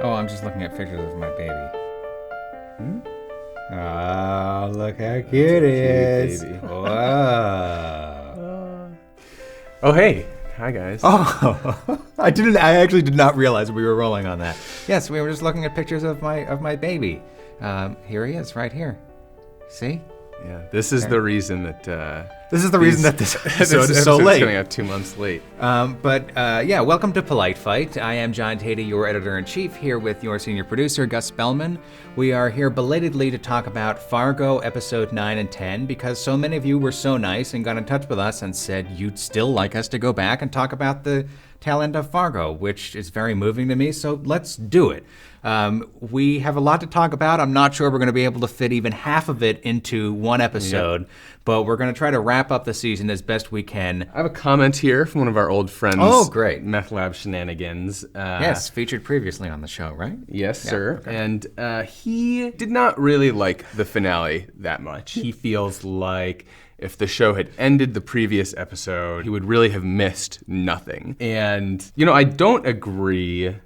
Oh, I'm just looking at pictures of my baby. Oh, look how cute it is. Baby. Whoa. Oh, hey. Hi, guys. Oh, I actually did not realize we were rolling on that. Yes, we were just looking at pictures of my baby. Here he is, right here. See? Yeah, this is the reason that This is the reason that this episode is so late. Coming out 2 months late. Yeah, welcome to Polite Fight. I am John Teti, your editor-in-chief, here with your senior producer, Gus Spellman. We are here belatedly to talk about Fargo episode 9 and 10 because so many of you were so nice and got in touch with us and said you'd still like us to go back and talk about the tail end of Fargo, which is very moving to me, so let's do it. We have a lot to talk about. I'm not sure we're going to be able to fit even half of it into one episode, but we're going to try to wrap up the season as best we can. I have a comment here from one of our old friends. Oh, great. Meth Lab Shenanigans. Yes, featured previously on the show, right? Yes, Yeah, sir. okay. And he did not really like the finale that much. He feels like if the show had ended the previous episode, he would really have missed nothing. And, I don't agree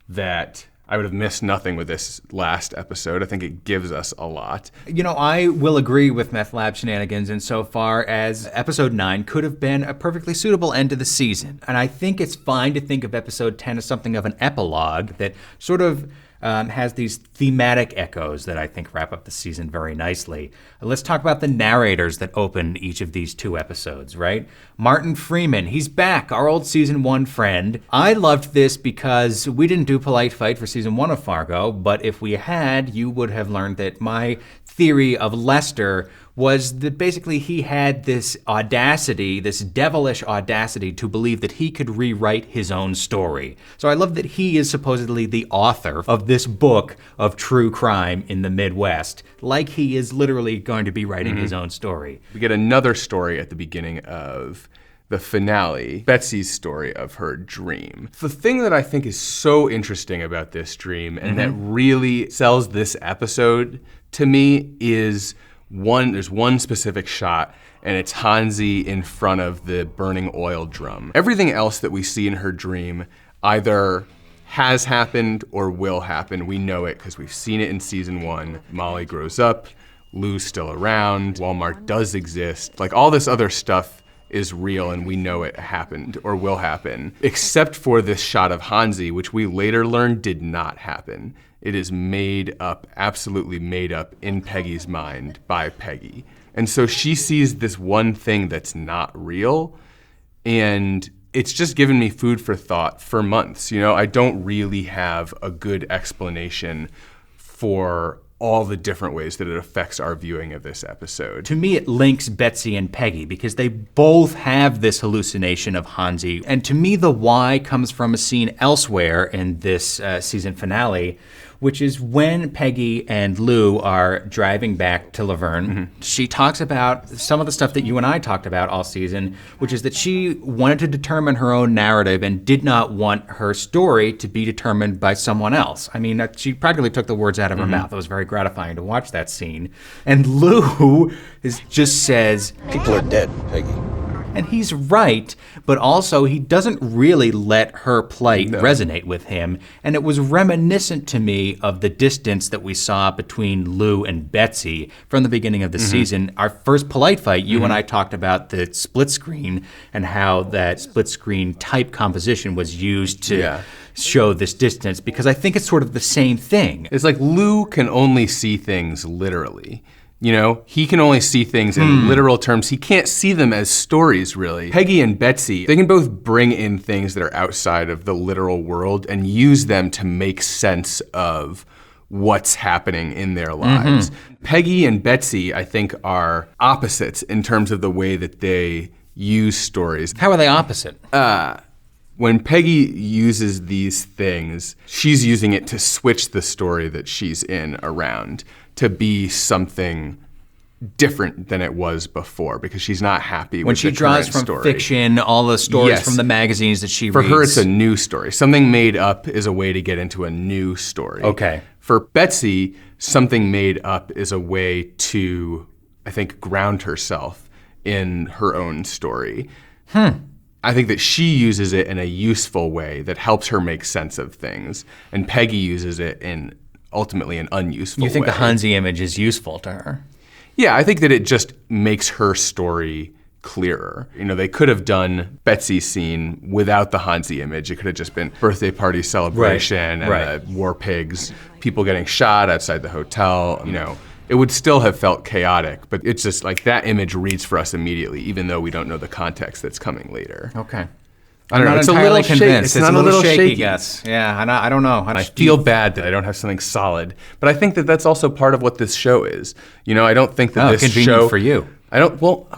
that I would have missed nothing with this last episode. I think it gives us a lot. I will agree with Meth Lab Shenanigans insofar as episode 9 could have been a perfectly suitable end to the season. And I think it's fine to think of episode 10 as something of an epilogue that sort of has these thematic echoes that I think wrap up the season very nicely. Let's talk about the narrators that open each of these 2 episodes, right? Martin Freeman, he's back, our old season 1 friend. I loved this because we didn't do Polite Fight for season 1 of Fargo, but if we had, you would have learned that my theory of Lester was that basically he had this audacity, this devilish audacity to believe that he could rewrite his own story. So I love that he is supposedly the author of this book of true crime in the Midwest, like he is literally going to be writing his own story. We get another story at the beginning of the finale, Betsy's story of her dream. The thing that I think is so interesting about this dream and that really sells this episode to me is there's one specific shot, and it's Hansi in front of the burning oil drum. Everything else that we see in her dream either has happened or will happen. We know it because we've seen it in season 1. Molly grows up, Lou's still around, Walmart does exist. Like all this other stuff is real and we know it happened or will happen, except for this shot of Hansi, which we later learned did not happen. It is made up, absolutely made up in Peggy's mind by Peggy. And so she sees this one thing that's not real, and it's just given me food for thought for months. I don't really have a good explanation for all the different ways that it affects our viewing of this episode. To me, it links Betsy and Peggy because they both have this hallucination of Hansi. And to me, the why comes from a scene elsewhere in this season finale, which is when Peggy and Lou are driving back to Laverne. She talks about some of the stuff that you and I talked about all season, which is that she wanted to determine her own narrative and did not want her story to be determined by someone else. I mean, she practically took the words out of her mouth. It was very gratifying to watch that scene. And Lou just says, "People are dead, Peggy." and he's right, but also he doesn't really let her plight resonate with him. And it was reminiscent to me of the distance that we saw between Lou and Betsy from the beginning of the season. Our first Polite Fight, you and I talked about the split screen and how that split screen type composition was used to show this distance, because I think it's sort of the same thing. It's like Lou can only see things literally. You know, he can only see things in literal terms. He can't see them as stories, really. Peggy and Betsy, they can both bring in things that are outside of the literal world and use them to make sense of what's happening in their lives. Peggy and Betsy, I think, are opposites in terms of the way that they use stories. How are they opposite? When Peggy uses these things, she's using it to switch the story that she's in around to be something different than it was before, because she's not happy with the current story. When she draws from fiction, all the stories from the magazines that she reads. For her, it's a new story. Something made up is a way to get into a new story. Okay. For Betsy, something made up is a way to, I think, ground herself in her own story. I think that she uses it in a useful way that helps her make sense of things, and Peggy uses it in ultimately an unuseful way. You think the Hansi image is useful to her? Yeah, I think that it just makes her story clearer. They could have done Betsy's scene without the Hansi image. It could have just been birthday party celebration and the war pigs, people getting shot outside the hotel. It would still have felt chaotic, but it's just like that image reads for us immediately, even though we don't know the context that's coming later. Okay. I don't know. It's a little convinced. It's not a little shaky. Yes. Yeah. I don't know. I feel bad that I don't have something solid, but I think that that's also part of what this show is. I don't think that this show for you. I don't. Well.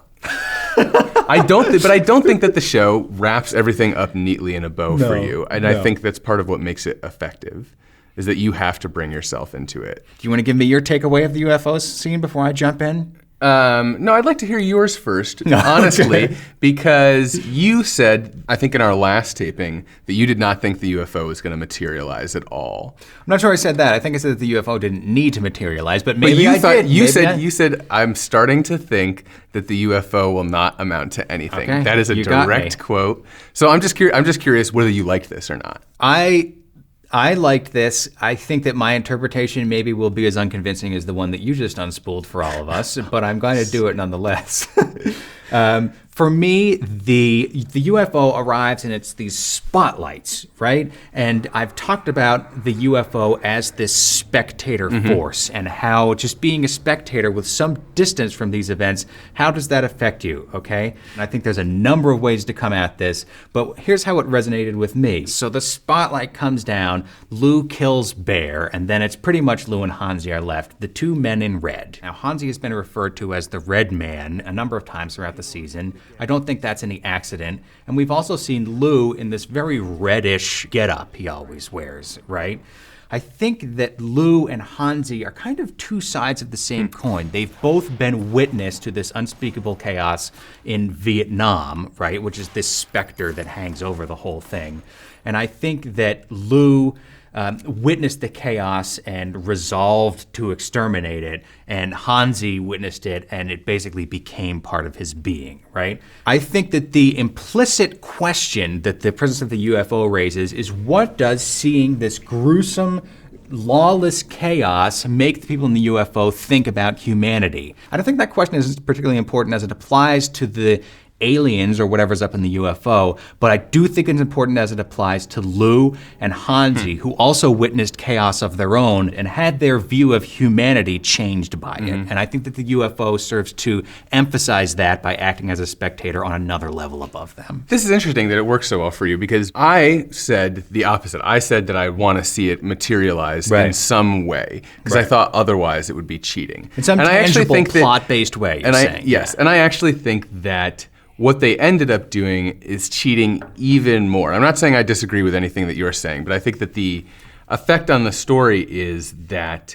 I don't think that the show wraps everything up neatly in a bow for you, and I think that's part of what makes it effective, is that you have to bring yourself into it. Do you want to give me your takeaway of the UFO scene before I jump in? No, I'd like to hear yours first, honestly, because you said, I think in our last taping, that you did not think the UFO was going to materialize at all. I'm not sure I said that. I think I said that the UFO didn't need to materialize, but maybe I did. You said, I'm starting to think that the UFO will not amount to anything. Okay, that is a direct quote. So I'm just curious whether you liked this or not. I liked this. I think that my interpretation maybe will be as unconvincing as the one that you just unspooled for all of us, but I'm going to do it nonetheless. For me, the UFO arrives and it's these spotlights, right? And I've talked about the UFO as this spectator force and how just being a spectator with some distance from these events, how does that affect you, okay? And I think there's a number of ways to come at this, but here's how it resonated with me. So the spotlight comes down, Lou kills Bear, and then it's pretty much Lou and Hansi are left, the two men in red. Now, Hansi has been referred to as the Red Man a number of times throughout the season. I don't think that's any accident. And we've also seen Lou in this very reddish getup he always wears, right? I think that Lou and Hansi are kind of two sides of the same coin. They've both been witness to this unspeakable chaos in Vietnam, right? Which is this specter that hangs over the whole thing. And I think that Lou witnessed the chaos and resolved to exterminate it, and Hansi witnessed it and it basically became part of his being, right? I think that the implicit question that the presence of the UFO raises is, what does seeing this gruesome, lawless chaos make the people in the UFO think about humanity? I don't think that question is particularly important as it applies to the aliens or whatever's up in the UFO, but I do think it's important as it applies to Lou and Hansi, who also witnessed chaos of their own and had their view of humanity changed by it. And I think that the UFO serves to emphasize that by acting as a spectator on another level above them. This is interesting that it works so well for you, because I said the opposite. I said that I want to see it materialize in some way, because I thought otherwise it would be cheating. In some tangible, plot-based way, you're saying. Yes, and I actually think that what they ended up doing is cheating even more. I'm not saying I disagree with anything that you're saying, but I think that the effect on the story is that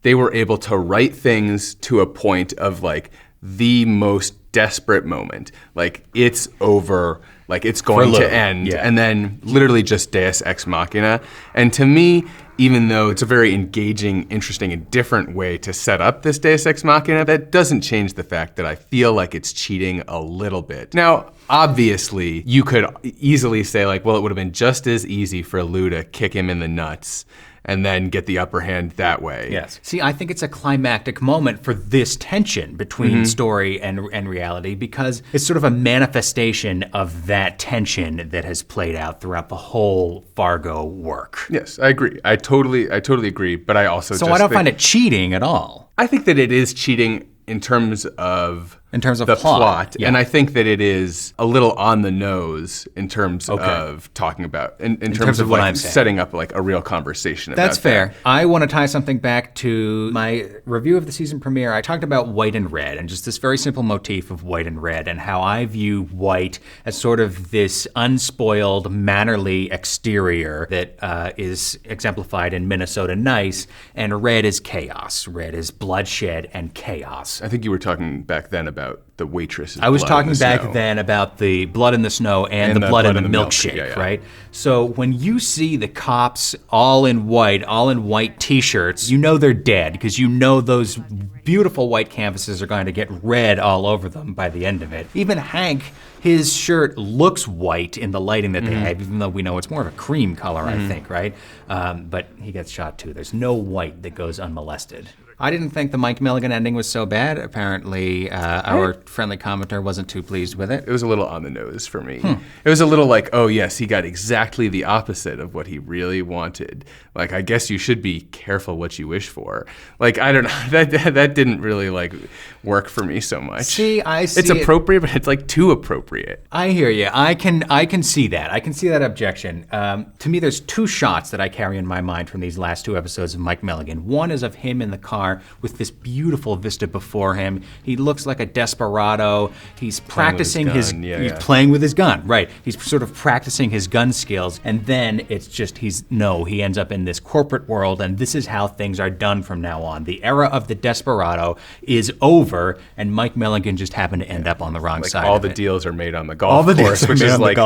they were able to write things to a point of like the most desperate moment. Like, it's over, like it's going to end, and then literally just Deus Ex Machina. And to me, even though it's a very engaging, interesting, and different way to set up this Deus Ex Machina, that doesn't change the fact that I feel like it's cheating a little bit. Now, obviously, you could easily say like, well, it would have been just as easy for Lou to kick him in the nuts and then get the upper hand that way. Yes. See, I think it's a climactic moment for this tension between story and reality, because it's sort of a manifestation of that tension that has played out throughout the whole Fargo work. Yes, I agree. I totally agree, but I also I don't find it cheating at all. I think that it is cheating in terms of the plot. And I think that it is a little on the nose in terms of talking about, in terms of what like I'm saying. setting up like a real conversation about That's fair. I want to tie something back to my review of the season premiere. I talked about white and red and just this very simple motif of white and red, and how I view white as sort of this unspoiled, mannerly exterior that is exemplified in Minnesota Nice, and red is chaos. Red is bloodshed and chaos. I think you were talking back then about about the waitress's I was blood talking in the back snow. then about the blood in the snow and the blood in the milk. milkshake, Yeah, yeah. right? So when you see the cops all in white t-shirts, you know they're dead because you know those beautiful white canvases are going to get red all over them by the end of it. Even Hank, his shirt looks white in the lighting that they have, even though we know it's more of a cream color, I think, right? But he gets shot too. There's no white that goes unmolested. I didn't think the Mike Milligan ending was so bad. Apparently, our friendly commenter wasn't too pleased with it. It was a little on the nose for me. It was a little like, oh yes, he got exactly the opposite of what he really wanted. Like, I guess you should be careful what you wish for. Like, I don't know, that didn't really like work for me so much. See, I see it's appropriate, but it's like too appropriate. I hear you. I can see that. I can see that objection. To me, there's two shots that I carry in my mind from these last two episodes of Mike Milligan. One is of him in the car with this beautiful vista before him. He looks like a desperado. He's practicing his gun. he's playing with his gun, right? He's sort of practicing his gun skills, and then it's just he ends up in this corporate world, and this is how things are done from now on. The era of the desperado is over, and Mike Milligan just happened to end up on the wrong side. All of the it. deals are made on the golf course, which is like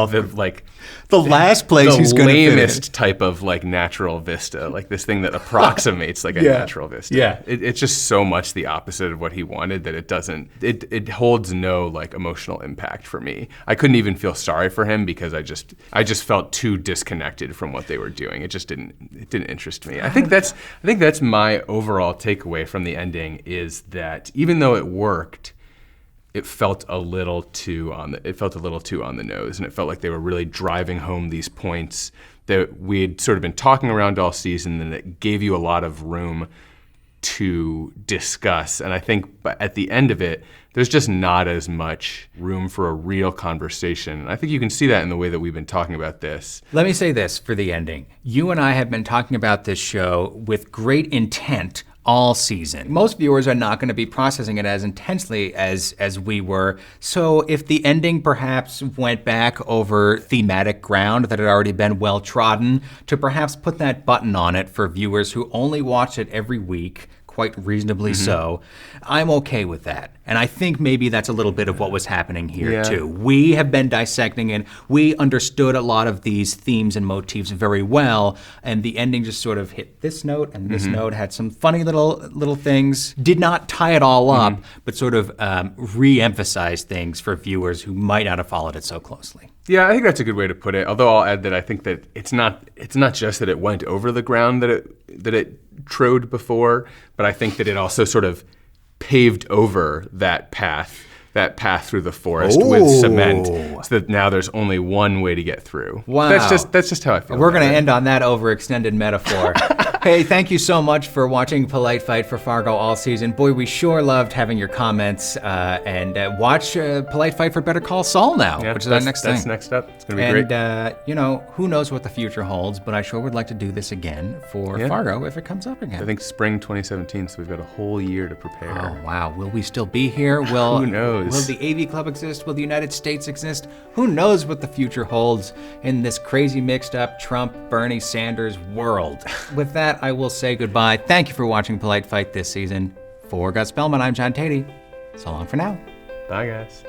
the last place he's the going to lamest type of like natural vista, like this thing that approximates like a natural vista. Yeah. It's just so much the opposite of what he wanted that it holds no like emotional impact for me. I couldn't even feel sorry for him because I just felt too disconnected from what they were doing. It didn't interest me. I think that's my overall takeaway from the ending is that even though it worked, it felt a little too on the nose, and it felt like they were really driving home these points that we had sort of been talking around all season, and it gave you a lot of room to discuss. And I think at the end of it, there's just not as much room for a real conversation. And I think you can see that in the way that we've been talking about this. Let me say this for the ending. You and I have been talking about this show with great intent all season. Most viewers are not going to be processing it as intensely as we were. So if the ending perhaps went back over thematic ground that had already been well trodden, to perhaps put that button on it for viewers who only watch it every week, quite reasonably so, I'm okay with that. And I think maybe that's a little bit of what was happening here too. We have been dissecting it. We understood a lot of these themes and motifs very well, and the ending just sort of hit this note, and this note had some funny little things. Did not tie it all up, but sort of re-emphasize things for viewers who might not have followed it so closely. Yeah, I think that's a good way to put it. Although I'll add that I think that it's not just that it went over the ground that it trod before, but I think that it also sort of paved over that path through the forest with cement, so that now there's only one way to get through. Wow. That's just how I feel. We're going to end on that overextended metaphor. Hey, thank you so much for watching Polite Fight for Fargo all season. Boy, we sure loved having your comments, and watch Polite Fight for Better Call Saul now, which is our next thing. That's next up. It's going to be great. And, who knows what the future holds, but I sure would like to do this again for Fargo if it comes up again. I think spring 2017, so we've got a whole year to prepare. Oh, wow. Will we still be here? Who knows? Will the AV Club exist? Will the United States exist? Who knows what the future holds in this crazy mixed up Trump, Bernie Sanders world? With that, I will say goodbye. Thank you for watching Polite Fight this season. For Gus Spellman, I'm John Teti. So long for now. Bye, guys.